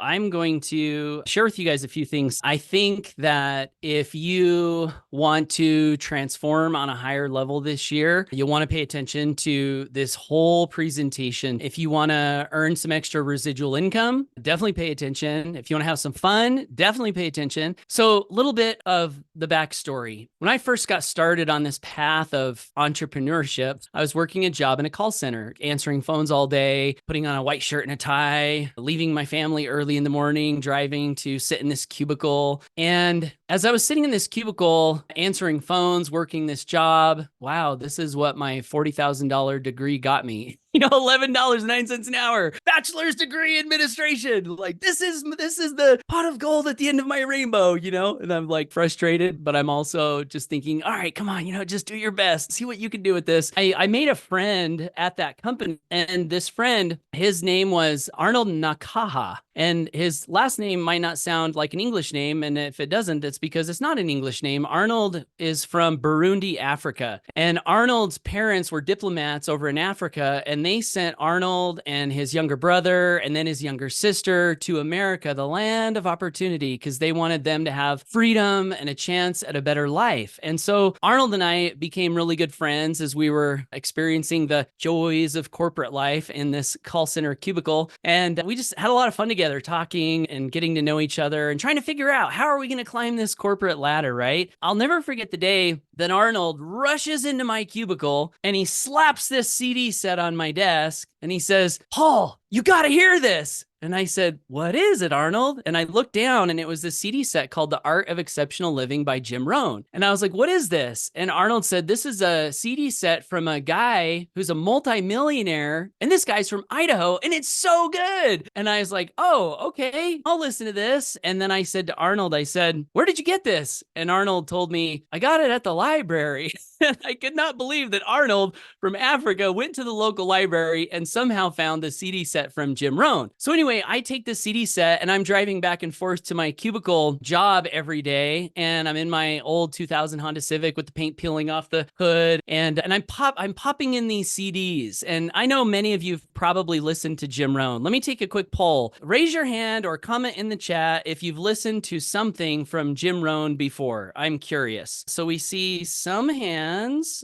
I'm going to share with you guys a few things. I think that if you want to transform on a higher level this year, you'll want to pay attention to this whole presentation. If you want to earn some extra residual income, definitely pay attention. If you want to have some fun, definitely pay attention. So, a little bit of the backstory. When I first got started on this path of entrepreneurship, I was working a job in a call center, answering phones all day, putting on a white shirt and a tie, leaving my family early in the morning, driving to sit in this cubicle. And as I was sitting in this cubicle, answering phones, working this job, wow, this is what my $40,000 degree got me. $11.09 an hour, bachelor's degree administration. Like this is the pot of gold at the end of my rainbow, and I'm like frustrated, but I'm also just thinking, all right, come on, just do your best, see what you can do with this. I made a friend at that company, and this friend, his name was Arnold Nakaha. And his last name might not sound like an English name. And if it doesn't, it's because it's not an English name. Arnold is from Burundi, Africa. And Arnold's parents were diplomats over in Africa. And they sent Arnold and his younger brother and then his younger sister to America, the land of opportunity, because they wanted them to have freedom and a chance at a better life. And so Arnold and I became really good friends as we were experiencing the joys of corporate life in this call center cubicle. And we just had a lot of fun together, talking and getting to know each other and trying to figure out how are we going to climb this corporate ladder, right? I'll never forget the day that Arnold rushes into my cubicle and he slaps this CD set on my desk and he says, "Paul, you got to hear this." And I said, "What is it, Arnold?" And I looked down and it was the CD set called The Art of Exceptional Living by Jim Rohn. And I was like, "What is this?" And Arnold said, "This is a CD set from a guy who's a multimillionaire. And this guy's from Idaho. And it's so good." And I was like, "Oh, okay, I'll listen to this." And then I said to Arnold, I said, "Where did you get this?" And Arnold told me, "I got it at the library." And I could not believe that Arnold from Africa went to the local library and somehow found the CD set from Jim Rohn. So anyway, I take the CD set and I'm driving back and forth to my cubicle job every day. And I'm in my old 2000 Honda Civic with the paint peeling off the hood. And I'm popping in these CDs. And I know many of you have probably listened to Jim Rohn. Let me take a quick poll. Raise your hand or comment in the chat if you've listened to something from Jim Rohn before. I'm curious. So we see some hands.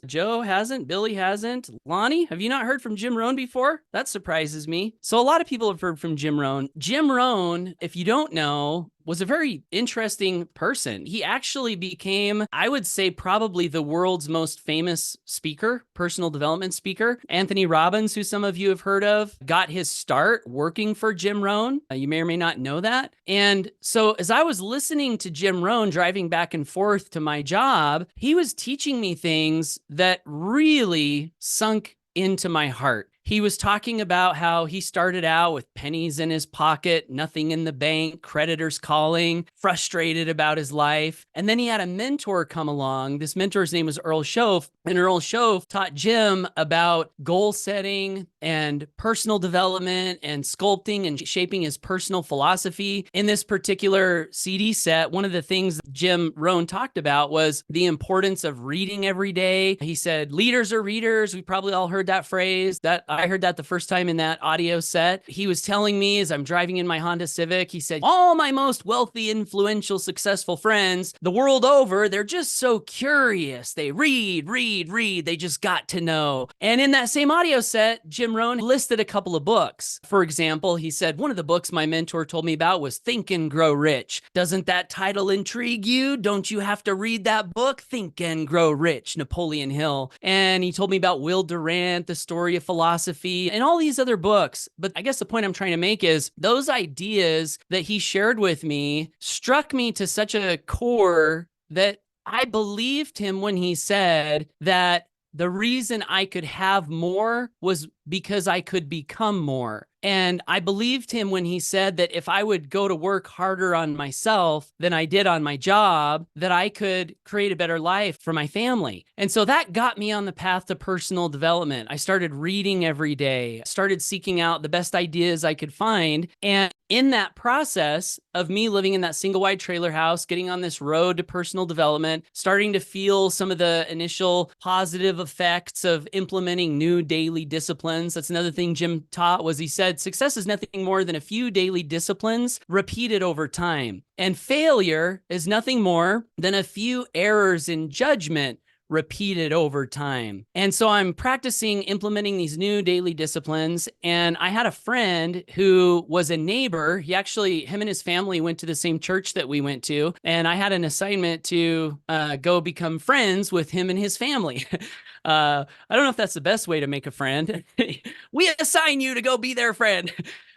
Joe hasn't. Billy hasn't. Lonnie, have you not heard from Jim Rohn before? That surprises me. So a lot of people have heard from Jim Rohn. Jim Rohn, if you don't know, was a very interesting person. He actually became, I would say, probably the world's most famous speaker, personal development speaker. Anthony Robbins, who some of you have heard of, got his start working for Jim Rohn. You may or may not know that. And so as I was listening to Jim Rohn driving back and forth to my job, he was teaching me things that really sunk into my heart. He was talking about how he started out with pennies in his pocket, nothing in the bank, creditors calling, frustrated about his life. And then he had a mentor come along. This mentor's name was Earl Shoaff. And Earl Shoaff taught Jim about goal setting and personal development and sculpting and shaping his personal philosophy. In this particular CD set, one of the things Jim Rohn talked about was the importance of reading every day. He said, leaders are readers. We probably all heard that phrase. I heard that the first time in that audio set. He was telling me as I'm driving in my Honda Civic, he said, all my most wealthy, influential, successful friends the world over, they're just so curious. They read. They just got to know. And in that same audio set, Jim Rohn listed a couple of books. For example, he said, one of the books my mentor told me about was Think and Grow Rich. Doesn't that title intrigue you? Don't you have to read that book? Think and Grow Rich, Napoleon Hill. And he told me about Will Durant, The Story of Philosophy, and all these other books. But I guess the point I'm trying to make is those ideas that he shared with me struck me to such a core that I believed him when he said that the reason I could have more was because I could become more. And I believed him when he said that if I would go to work harder on myself than I did on my job, that I could create a better life for my family. And so that got me on the path to personal development. I started reading every day, started seeking out the best ideas I could find. And in that process of me living in that single wide trailer house, getting on this road to personal development, starting to feel some of the initial positive effects of implementing new daily disciplines. That's another thing Jim taught, was he said, success is nothing more than a few daily disciplines repeated over time. And failure is nothing more than a few errors in judgment repeated over time. And so I'm practicing implementing these new daily disciplines. And I had a friend who was a neighbor. Him and his family went to the same church that we went to. And I had an assignment to go become friends with him and his family. I don't know if that's the best way to make a friend. We assign you to go be their friend.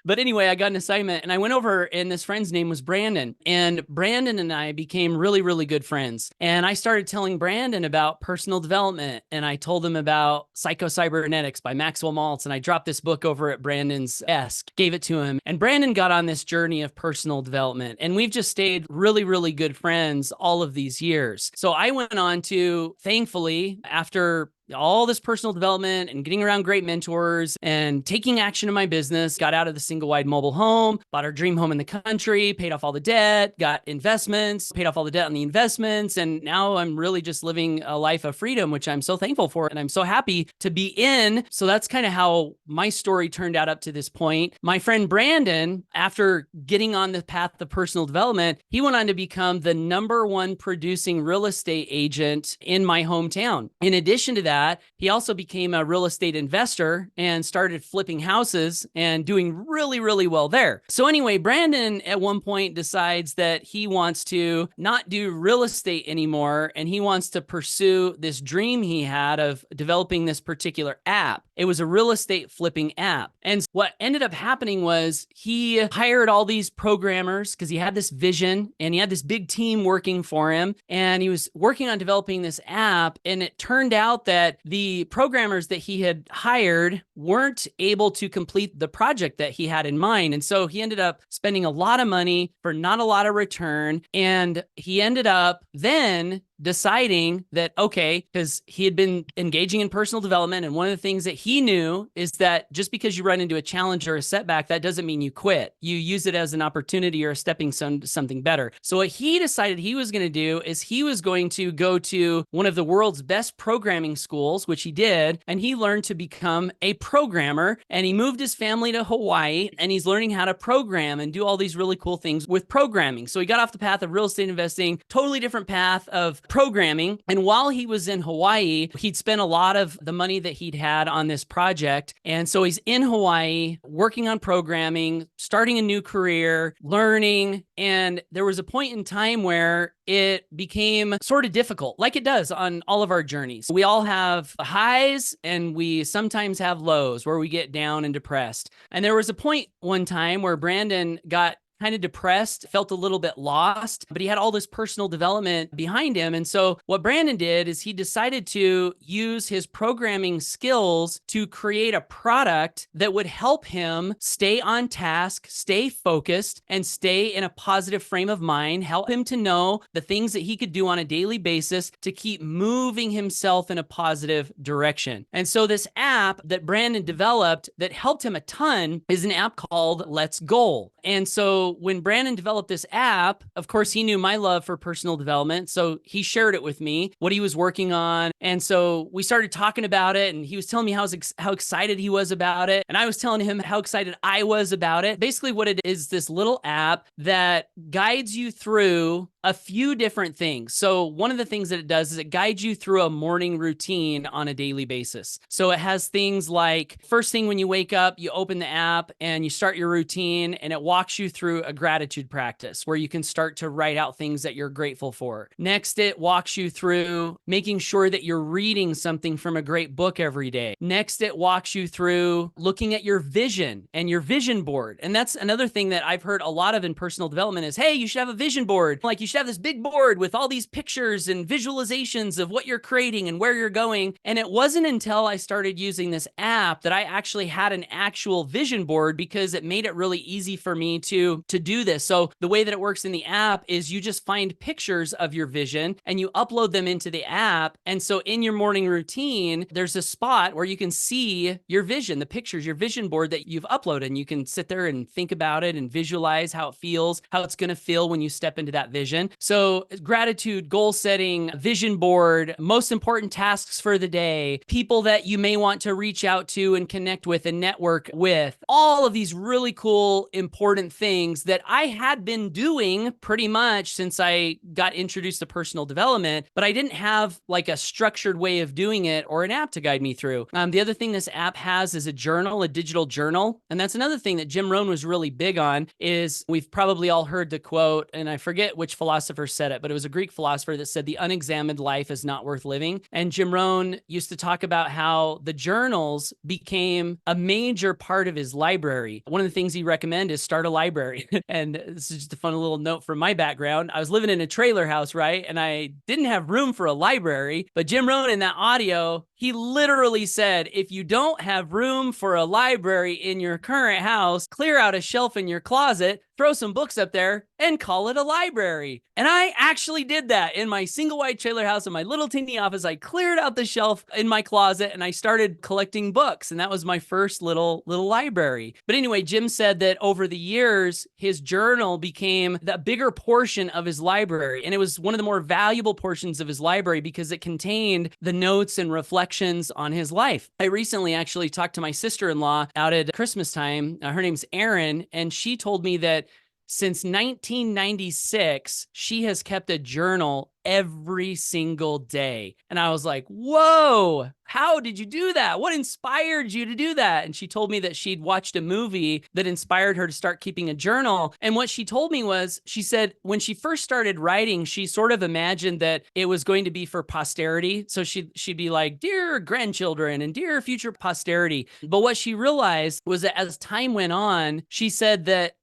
But anyway, I got an assignment and I went over, and this friend's name was Brandon. And Brandon and I became really, really good friends. And I started telling Brandon about personal development. And I told him about Psycho-Cybernetics by Maxwell Maltz. And I dropped this book over at Brandon's desk, gave it to him. And Brandon got on this journey of personal development. And we've just stayed really, really good friends all of these years. So I went on to, thankfully, after all this personal development and getting around great mentors and taking action in my business, got out of the single wide mobile home, bought our dream home in the country, paid off all the debt, got investments, paid off all the debt on the investments. And now I'm really just living a life of freedom, which I'm so thankful for. And I'm so happy to be in. So that's kind of how my story turned out up to this point. My friend Brandon, after getting on the path of personal development, he went on to become the #1 producing real estate agent in my hometown. In addition to that, he also became a real estate investor and started flipping houses and doing really, really well there. So anyway, Brandon at one point decides that he wants to not do real estate anymore, and he wants to pursue this dream he had of developing this particular app. It was a real estate flipping app. And what ended up happening was he hired all these programmers because he had this vision and he had this big team working for him, and he was working on developing this app. And it turned out that the programmers that he had hired weren't able to complete the project that he had in mind. And so he ended up spending a lot of money for not a lot of return. And he ended up then deciding that, okay, because he had been engaging in personal development. And one of the things that he knew is that just because you run into a challenge or a setback, that doesn't mean you quit. You use it as an opportunity or a stepping stone to something better. So what he decided he was going to do is he was going to go to one of the world's best programming schools, which he did. And he learned to become a programmer, and he moved his family to Hawaii, and he's learning how to program and do all these really cool things with programming. So he got off the path of real estate investing, totally different path of programming. And while he was in Hawaii, he'd spent a lot of the money that he'd had on this project. And so he's in Hawaii working on programming, starting a new career, learning. And there was a point in time where it became sort of difficult, like it does on all of our journeys. We all have highs and we sometimes have lows where we get down and depressed. And there was a point one time where Brandon got kind of depressed, felt a little bit lost, but he had all this personal development behind him. And so what Brandon did is he decided to use his programming skills to create a product that would help him stay on task, stay focused, and stay in a positive frame of mind, help him to know the things that he could do on a daily basis to keep moving himself in a positive direction. And so this app that Brandon developed that helped him a ton is an app called Let's Goal. And so when Brandon developed this app, of course, he knew my love for personal development. So he shared it with me, what he was working on. And so we started talking about it, and he was telling me how excited he was about it. And I was telling him how excited I was about it. Basically, what it is this little app that guides you through a few different things. So one of the things that it does is it guides you through a morning routine on a daily basis. So it has things like first thing when you wake up, you open the app and you start your routine, and it walks you through a gratitude practice where you can start to write out things that you're grateful for. Next, it walks you through making sure that you're reading something from a great book every day. Next, it walks you through looking at your vision and your vision board. And that's another thing that I've heard a lot of in personal development is, hey, you should have a vision board. Like you should have this big board with all these pictures and visualizations of what you're creating and where you're going. And it wasn't until I started using this app that I actually had an actual vision board, because it made it really easy for me to do this. So the way that it works in the app is you just find pictures of your vision and you upload them into the app. And so in your morning routine, there's a spot where you can see your vision, the pictures, your vision board that you've uploaded. And you can sit there and think about it and visualize how it feels, how it's going to feel when you step into that vision. So gratitude, goal setting, vision board, most important tasks for the day, people that you may want to reach out to and connect with and network with, all of these really cool, important things that I had been doing pretty much since I got introduced to personal development, but I didn't have like a structured way of doing it or an app to guide me through. The other thing this app has is a journal, a digital journal. And that's another thing that Jim Rohn was really big on. Is we've probably all heard the quote, and I forget which philosopher said it, but it was a Greek philosopher that said the unexamined life is not worth living. And Jim Rohn used to talk about how the journals became a major part of his library. One of the things he recommended is start a library. And this is just a fun little note from my background. I was living in a trailer house, right? And I didn't have room for a library, but Jim Rohn in that audio, he literally said, if you don't have room for a library in your current house, clear out a shelf in your closet, throw some books up there, and call it a library. And I actually did that in my single wide trailer house in my little teeny office. I cleared out the shelf in my closet and I started collecting books. And that was my first little library. But anyway, Jim said that over the years, his journal became the bigger portion of his library. And it was one of the more valuable portions of his library because it contained the notes and reflections on his life. I recently actually talked to my sister-in-law out at Christmas time. Her name's Erin, and she told me that since 1996, she has kept a journal every single day. And I was like, whoa, how did you do that? What inspired you to do that? And she told me that she'd watched a movie that inspired her to start keeping a journal. And what she told me was, she said when she first started writing, she sort of imagined that it was going to be for posterity. So she'd be like, dear grandchildren and dear future posterity. But what she realized was that as time went on, she said that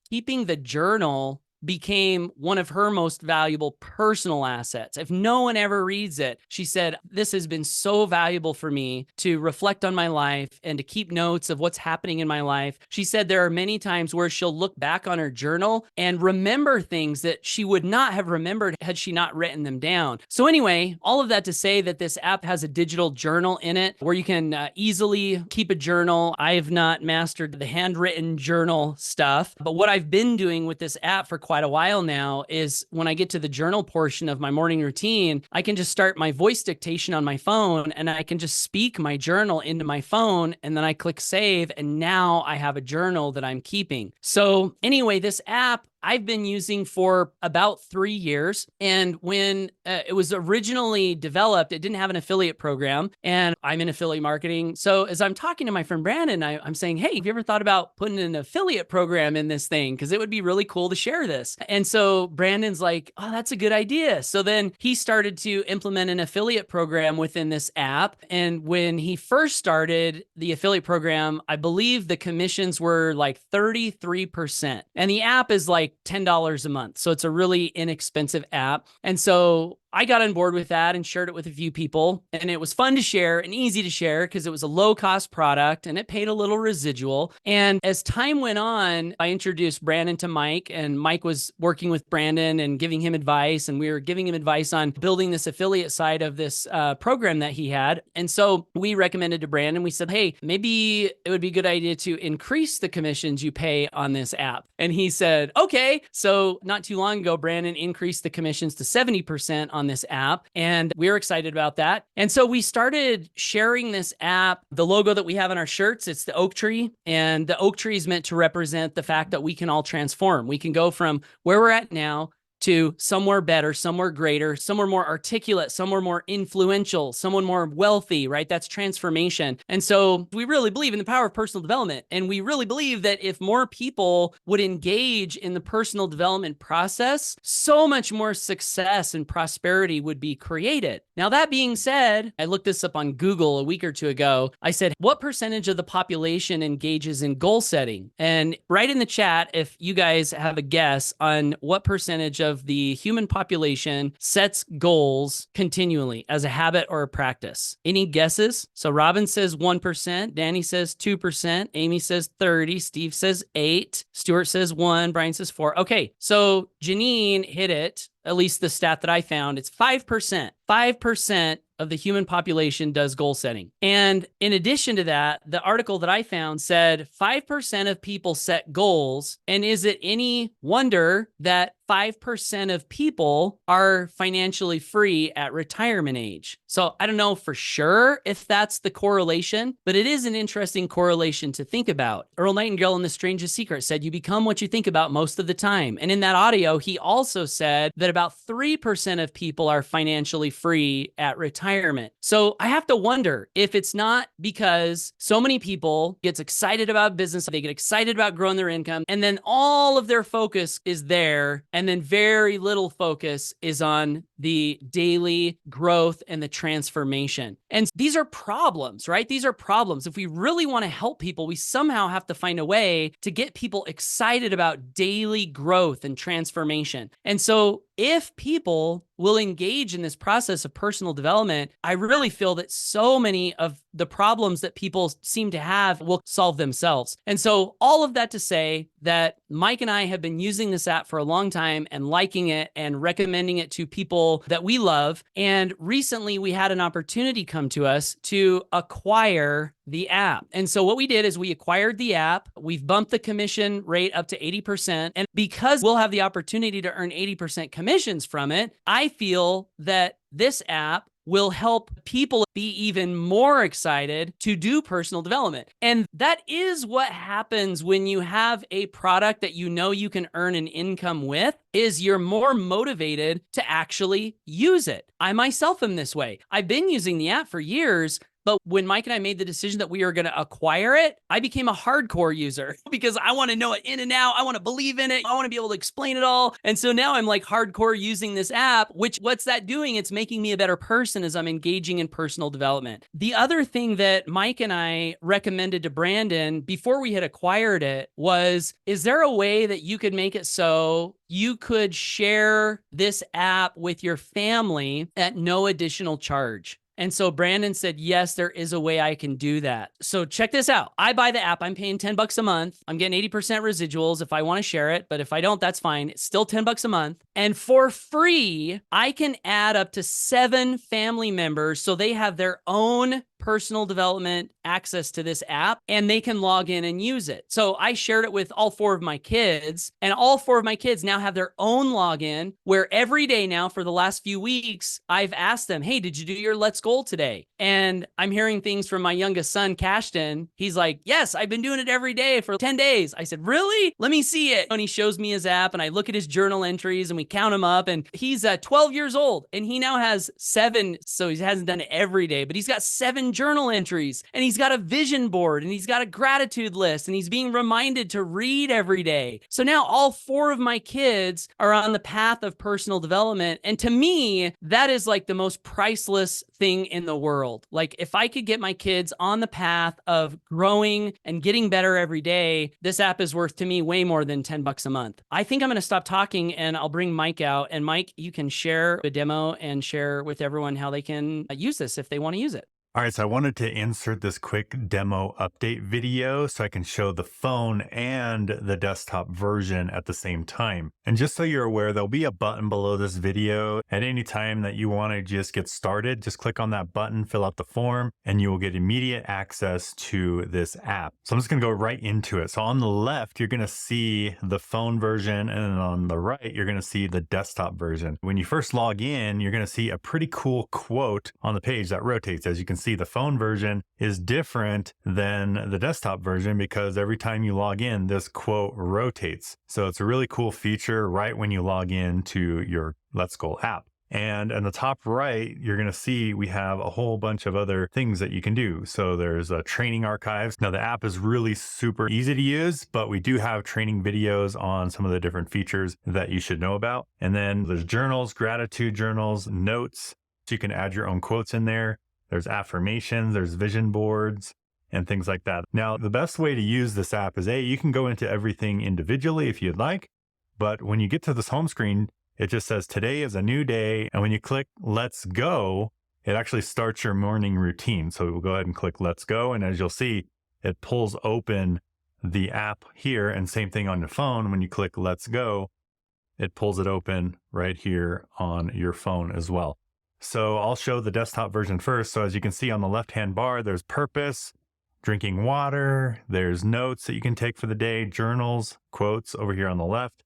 keeping the journal became one of her most valuable personal assets. If no one ever reads it, she said, this has been so valuable for me to reflect on my life and to keep notes of what's happening in my life. She said there are many times where she'll look back on her journal and remember things that she would not have remembered had she not written them down. So anyway, all of that to say that this app has a digital journal in it where you can easily keep a journal. I have not mastered the handwritten journal stuff, but what I've been doing with this app for quite a while now is when I get to the journal portion of my morning routine, I can just start my voice dictation on my phone and I can just speak my journal into my phone, and then I click save, and now I have a journal that I'm keeping. So anyway, this app I've been using for about 3 years. And when it was originally developed, it didn't have an affiliate program, and I'm in affiliate marketing. So as I'm talking to my friend Brandon, I'm saying, hey, have you ever thought about putting an affiliate program in this thing? Because it would be really cool to share this. And so Brandon's like, oh, that's a good idea. So then he started to implement an affiliate program within this app. And when he first started the affiliate program, I believe the commissions were like 33%. And the app is like $10 a month. So it's a really inexpensive app. And so I got on board with that and shared it with a few people, and it was fun to share and easy to share because it was a low cost product and it paid a little residual. And as time went on, I introduced Brandon to Mike, and Mike was working with Brandon and giving him advice, and we were giving him advice on building this affiliate side of this program that he had. And so we recommended to Brandon, we said, hey, maybe it would be a good idea to increase the commissions you pay on this app. And he said, okay. So not too long ago, Brandon increased the commissions to 70% on this app, and we were excited about that. And so we started sharing this app. The logo that we have on our shirts, it's the oak tree, and the oak tree is meant to represent the fact that we can all transform. We can go from where we're at now to somewhere better, somewhere greater, somewhere more articulate, somewhere more influential, someone more wealthy, right? That's transformation. And so we really believe in the power of personal development. And we really believe that if more people would engage in the personal development process, so much more success and prosperity would be created. Now, that being said, I looked this up on Google a week or two ago. I said, what percentage of the population engages in goal setting? And write in the chat if you guys have a guess on what percentage of of the human population sets goals continually as a habit or a practice? Any guesses? So Robin says 1%, Danny says 2%, Amy says 30, Steve says 8, Stuart says 1, Brian says 4. Okay, so Janine hit it. At least the stat that I found, it's 5%. 5% of the human population does goal setting. And in addition to that, the article that I found said 5% of people set goals. And is it any wonder that 5% of people are financially free at retirement age? So I don't know for sure if that's the correlation, but it is an interesting correlation to think about. Earl Nightingale in The Strangest Secret said, you become what you think about most of the time. And in that audio, he also said that about 3% of people are financially free at retirement. So I have to wonder if it's not because so many people get excited about business, they get excited about growing their income, and then all of their focus is there, and then very little focus is on the daily growth and the transformation. And these are problems, right? These are problems. If we really want to help people, we somehow have to find a way to get people excited about daily growth and transformation. And so if people will engage in this process of personal development, I really feel that so many of the problems that people seem to have will solve themselves. And so all of that to say that Mike and I have been using this app for a long time and liking it and recommending it to people that we love. And recently we had an opportunity come to us to acquire the app. And so what we did is we acquired the app. We've bumped the commission rate up to 80%. And because we'll have the opportunity to earn 80% commissions from it, I feel that this app will help people be even more excited to do personal development. And that is what happens when you have a product that you know you can earn an income with, is you're more motivated to actually use it. I myself am this way. I've been using the app for years, but when Mike and I made the decision that we were going to acquire it, I became a hardcore user because I want to know it in and out. I want to believe in it. I want to be able to explain it all. And so now I'm like hardcore using this app, which what's that doing? It's making me a better person as I'm engaging in personal development. The other thing that Mike and I recommended to Brandon before we had acquired it was, is there a way that you could make it so you could share this app with your family at no additional charge? And so Brandon said, yes, there is a way I can do that. So check this out. I buy the app. I'm paying $10 a month. I'm getting 80% residuals if I want to share it. But if I don't, that's fine. It's still $10 a month. And for free, I can add up to 7 family members so they have their own personal development access to this app and they can log in and use it. So I shared it with all 4 of my kids, and all 4 of my kids now have their own login where every day now for the last few weeks, I've asked them, hey, did you do your Let's Goal today? And I'm hearing things from my youngest son, Cashton. He's like, yes, I've been doing it every day for 10 days. I said, really? Let me see it. And he shows me his app and I look at his journal entries and we count them up, and he's 12 years old and he now has 7. So he hasn't done it every day, but he's got 7 journal entries, and he's got a vision board, and he's got a gratitude list, and he's being reminded to read every day. So now all 4 of my kids are on the path of personal development. And to me, that is like the most priceless thing in the world. Like if I could get my kids on the path of growing and getting better every day, this app is worth to me way more than $10 a month. I think I'm going to stop talking and I'll bring Mike out. And Mike, you can share a demo and share with everyone how they can use this if they want to use it. All right, so I wanted to insert this quick demo update video so I can show the phone and the desktop version at the same time. And just so you're aware, there'll be a button below this video. At any time that you want to just get started, just click on that button, fill out the form, and you will get immediate access to this app. So I'm just going to go right into it. So on the left, you're going to see the phone version, and on the right, you're going to see the desktop version. When you first log in, you're going to see a pretty cool quote on the page that rotates. As you can see, the phone version is different than the desktop version because every time you log in, this quote rotates. So it's a really cool feature right when you log in to your Let's Goal app. And in the top right, you're going to see we have a whole bunch of other things that you can do. So there's a training archives. Now the app is really super easy to use, but we do have training videos on some of the different features that you should know about. And then there's journals, gratitude journals, notes. So you can add your own quotes in there. There's affirmations, there's vision boards, and things like that. Now, the best way to use this app is you can go into everything individually if you'd like, but when you get to this home screen, it just says today is a new day. And when you click let's go, it actually starts your morning routine. So we'll go ahead and click let's go. And as you'll see, it pulls open the app here, and same thing on your phone. When you click let's go, it pulls it open right here on your phone as well. So I'll show the desktop version first. So as you can see on the left-hand bar, there's purpose, drinking water, there's notes that you can take for the day, journals, quotes over here on the left.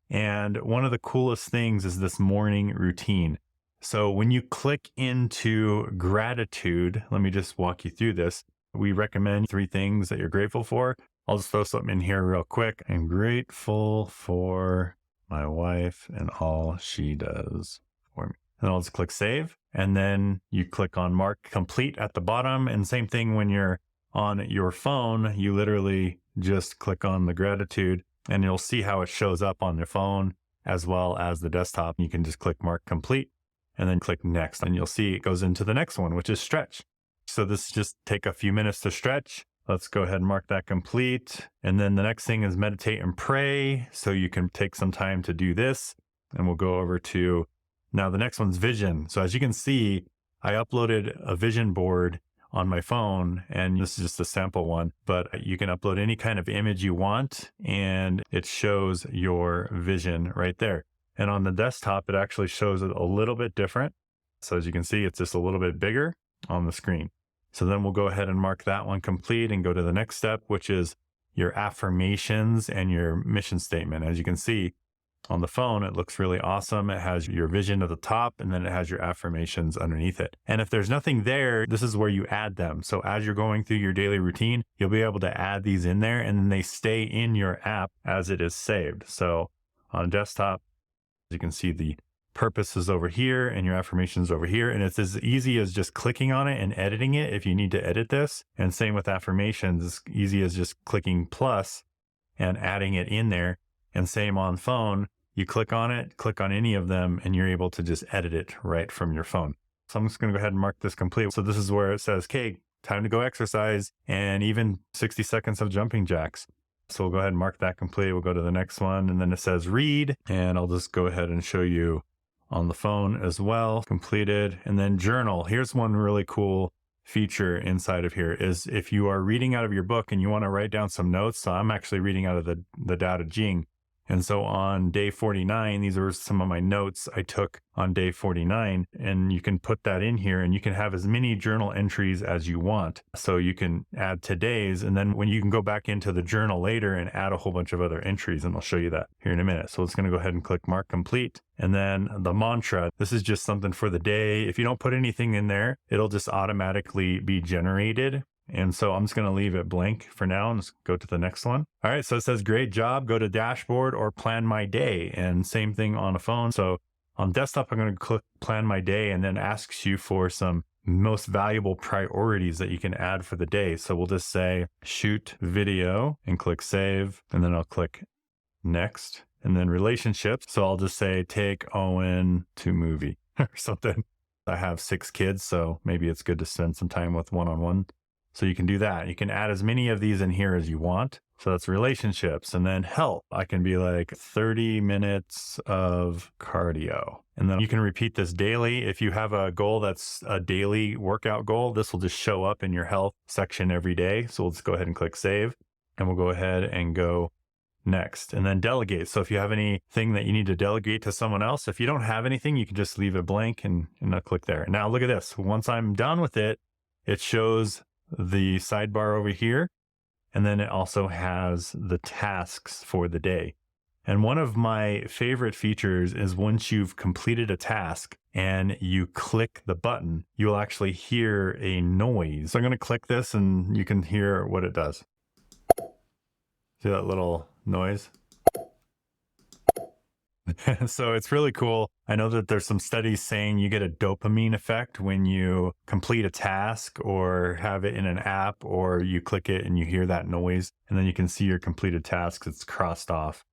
And one of the coolest things is this morning routine. So when you click into gratitude, let me just walk you through this. We recommend 3 things that you're grateful for. I'll just throw something in here real quick. I'm grateful for my wife and all she does for me. And I'll just click save. And then you click on mark complete at the bottom. And same thing when you're on your phone, you literally just click on the gratitude and you'll see how it shows up on your phone as well as the desktop. You can just click mark complete and then click next, and you'll see it goes into the next one, which is stretch. So this just take a few minutes to stretch. Let's go ahead and mark that complete. And then the next thing is meditate and pray. So you can take some time to do this, and we'll go over to now the next one's vision. So as you can see, I uploaded a vision board on my phone, and this is just a sample one, but you can upload any kind of image you want and it shows your vision right there. And on the desktop, it actually shows it a little bit different. So as you can see, it's just a little bit bigger on the screen. So then we'll go ahead and mark that one complete and go to the next step, which is your affirmations and your mission statement. As you can see on the phone, it looks really awesome. It has your vision at the top, and then it has your affirmations underneath it. And if there's nothing there, this is where you add them. So as you're going through your daily routine, you'll be able to add these in there, and then they stay in your app as it is saved. So on desktop, you can see the purpose is over here and your affirmations over here. And it's as easy as just clicking on it and editing it if you need to edit this. And same with affirmations, it's easy as just clicking plus and adding it in there. And same on phone, you click on it, click on any of them, and you're able to just edit it right from your phone. So I'm just going to go ahead and mark this complete. So this is where it says, okay, time to go exercise, and even 60 seconds of jumping jacks. So we'll go ahead and mark that complete. We'll go to the next one, and then it says read, and I'll just go ahead and show you on the phone as well, completed. And then journal. Here's one really cool feature inside of here is if you are reading out of your book and you want to write down some notes. So I'm actually reading out of the Tao Te Ching. And so on day 49, these are some of my notes I took on day 49, and you can put that in here and you can have as many journal entries as you want. So you can add today's, and then when you can go back into the journal later and add a whole bunch of other entries, and I'll show you that here in a minute. So it's going to go ahead and click mark complete. And then the mantra, this is just something for the day. If you don't put anything in there, it'll just automatically be generated. And so I'm just going to leave it blank for now and just go to the next one. All right. So it says, great job. Go to dashboard or plan my day. And same thing on a phone. So on desktop, I'm going to click plan my day, and then asks you for some most valuable priorities that you can add for the day. So we'll just say shoot video and click save. And then I'll click next, and then relationships. So I'll just say take Owen to movie or something. I have 6 kids, so maybe it's good to spend some time with one-on-one. So you can do that. You can add as many of these in here as you want. So that's relationships. And then health. I can be like 30 minutes of cardio. And then you can repeat this daily. If you have a goal that's a daily workout goal, this will just show up in your health section every day. So we'll just go ahead and click save. And we'll go ahead and go next. And then delegate. So if you have anything that you need to delegate to someone else, if you don't have anything, you can just leave it blank and I'll click there. Now look at this. Once I'm done with it, it shows the sidebar over here, and then it also has the tasks for the day. And one of my favorite features is once you've completed a task and you click the button, you'll actually hear a noise. So I'm going to click this and you can hear what it does. See that little noise? So it's really cool. I know that there's some studies saying you get a dopamine effect when you complete a task or have it in an app, or you click it and you hear that noise, and then you can see your completed tasks. It's crossed off.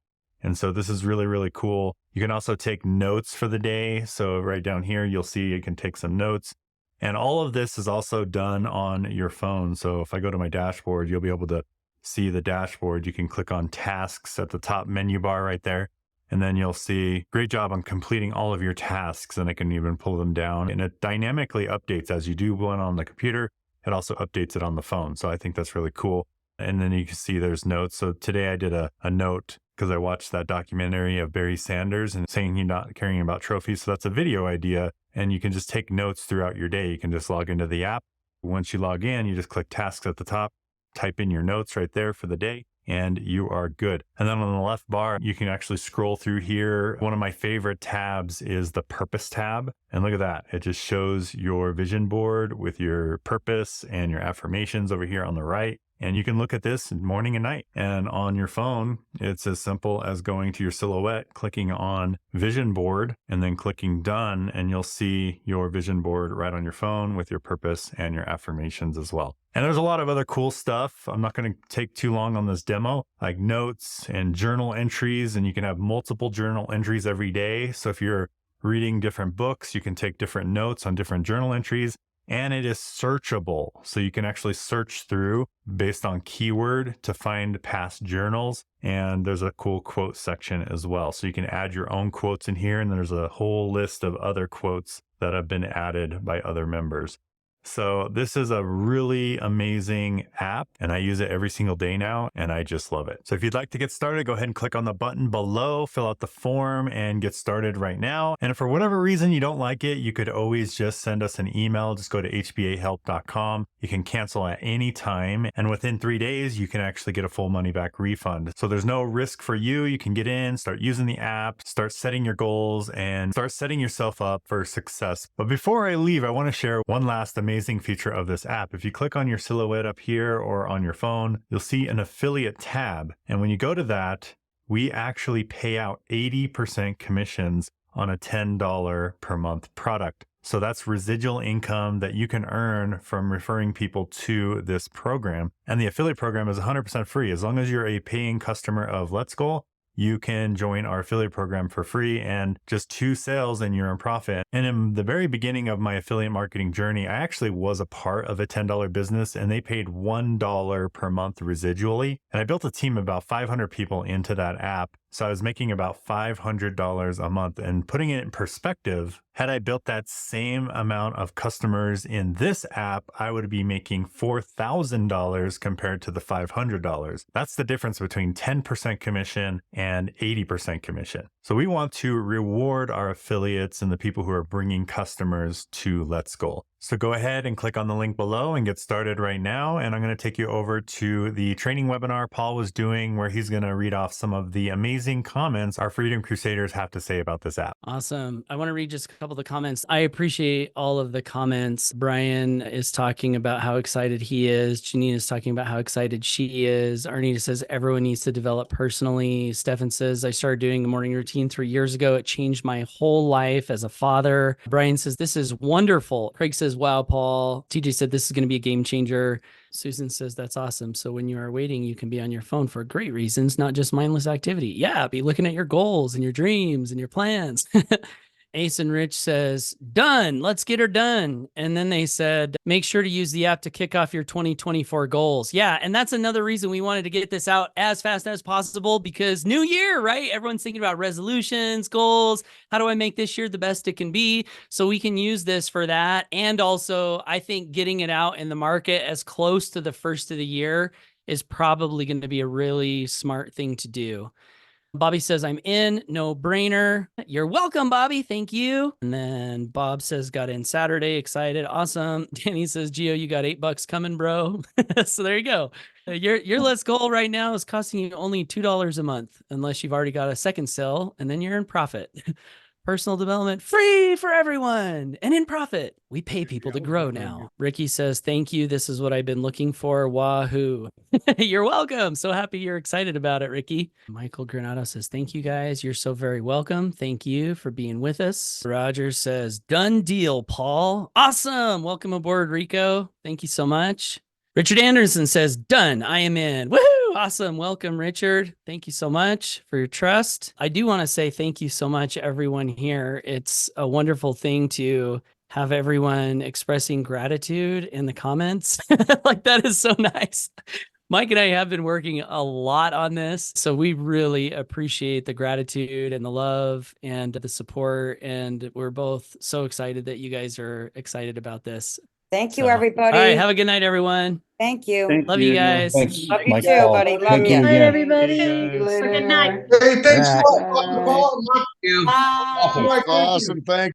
And so this is really, really cool. You can also take notes for the day. So right down here, you'll see you can take some notes. And all of this is also done on your phone. So if I go to my dashboard, you'll be able to see the dashboard. You can click on tasks at the top menu bar right there. And then you'll see great job on completing all of your tasks. And I can even pull them down, and it dynamically updates as you do one on the computer. It also updates it on the phone. So I think that's really cool. And then you can see there's notes. So today I did a note because I watched that documentary of Barry Sanders and saying he's not caring about trophies. So that's a video idea. And you can just take notes throughout your day. You can just log into the app. Once you log in, you just click tasks at the top, type in your notes right there for the day, and you are good. And then on the left bar, you can actually scroll through here. One of my favorite tabs is the purpose tab. And look at that. It just shows your vision board with your purpose and your affirmations over here on the right. And you can look at this morning and night. And on your phone, it's as simple as going to your silhouette, clicking on vision board, and then clicking done. And you'll see your vision board right on your phone with your purpose and your affirmations as well. And there's a lot of other cool stuff. I'm not going to take too long on this demo, like notes and journal entries. And you can have multiple journal entries every day. So if you're reading different books, you can take different notes on different journal entries. And it is searchable. So you can actually search through based on keyword to find past journals. And there's a cool quote section as well. So you can add your own quotes in here. And there's a whole list of other quotes that have been added by other members. So this is a really amazing app, and I use it every single day now, and I just love it. So if you'd like to get started, go ahead and click on the button below, fill out the form, and get started right now. And if for whatever reason you don't like it, you could always just send us an email. Just go to hbahelp.com. You can cancel at any time, and within 3 days, you can actually get a full money back refund. So there's no risk for you. You can get in, start using the app, start setting your goals, and start setting yourself up for success. But before I leave, I want to share one last amazing feature of this app. If you click on your silhouette up here or on your phone, you'll see an affiliate tab. And when you go to that, we actually pay out 80% commissions on a $10 per month product. So that's residual income that you can earn from referring people to this program. And the affiliate program is 100% free. As long as you're a paying customer of Let's Go, you can join our affiliate program for free, and just 2 sales and you're in profit. And in the very beginning of my affiliate marketing journey, I actually was a part of a $10 business, and they paid $1 per month residually. And I built a team of about 500 people into that app. So I was making about $500 a month. And putting it in perspective, had I built that same amount of customers in this app, I would be making $4,000 compared to the $500. That's the difference between 10% commission and 80% commission. So we want to reward our affiliates and the people who are bringing customers to Let's Go. So go ahead and click on the link below and get started right now. And I'm going to take you over to the training webinar Paul was doing, where he's going to read off some of the amazing comments our Freedom Crusaders have to say about this app. Awesome. I want to read just a couple of the comments. I appreciate all of the comments. Brian is talking about how excited he is. Janine is talking about how excited she is. Arnita says everyone needs to develop personally. Stefan says, I started doing a morning routine 3 years ago. It changed my whole life as a father. Brian says, this is wonderful. Craig says, wow, Paul. TJ said, this is going to be a game changer. Susan says, that's awesome. So when you are waiting, you can be on your phone for great reasons, not just mindless activity. Yeah, be looking at your goals and your dreams and your plans. Ace and Rich says, done. Let's get her done. And then they said, make sure to use the app to kick off your 2024 goals. Yeah. And that's another reason we wanted to get this out as fast as possible, because new year, right? Everyone's thinking about resolutions, goals. How do I make this year the best it can be? So we can use this for that. And also, I think getting it out in the market as close to the first of the year is probably going to be a really smart thing to do. Bobby says, I'm in, no brainer. You're welcome, Bobby. Thank you. And then Bob says, got in Saturday, excited. Awesome. Danny says, Gio, you got $8 coming, bro. So there you go. Your Let's Go right now is costing you only $2 a month, unless you've already got a second sale, and then you're in profit. Personal development free for everyone and in profit. We pay people to grow now. Ricky says, thank you. This is what I've been looking for. Wahoo. You're welcome. So happy you're excited about it, Ricky. Michael Granado says, thank you guys. You're so very welcome. Thank you for being with us. Roger says, done deal, Paul. Awesome. Welcome aboard, Rico. Thank you so much. Richard Anderson says, done. I am in. Woohoo. Awesome. Welcome, Richard. Thank you so much for your trust. I do want to say thank you so much, everyone here. It's a wonderful thing to have everyone expressing gratitude in the comments. Like, that is so nice. Mike and I have been working a lot on this, so we really appreciate the gratitude and the love and the support. And we're both so excited that you guys are excited about this. Thank you, So, everybody. All right. Have a good night, everyone. Thank you. Love you guys. Thanks, Love you Mike too, Paul. buddy. Love Thank you. you Bye, again. everybody. Good night. Hey, thanks a All lot. Awesome. Bye. Mike, Awesome. Thank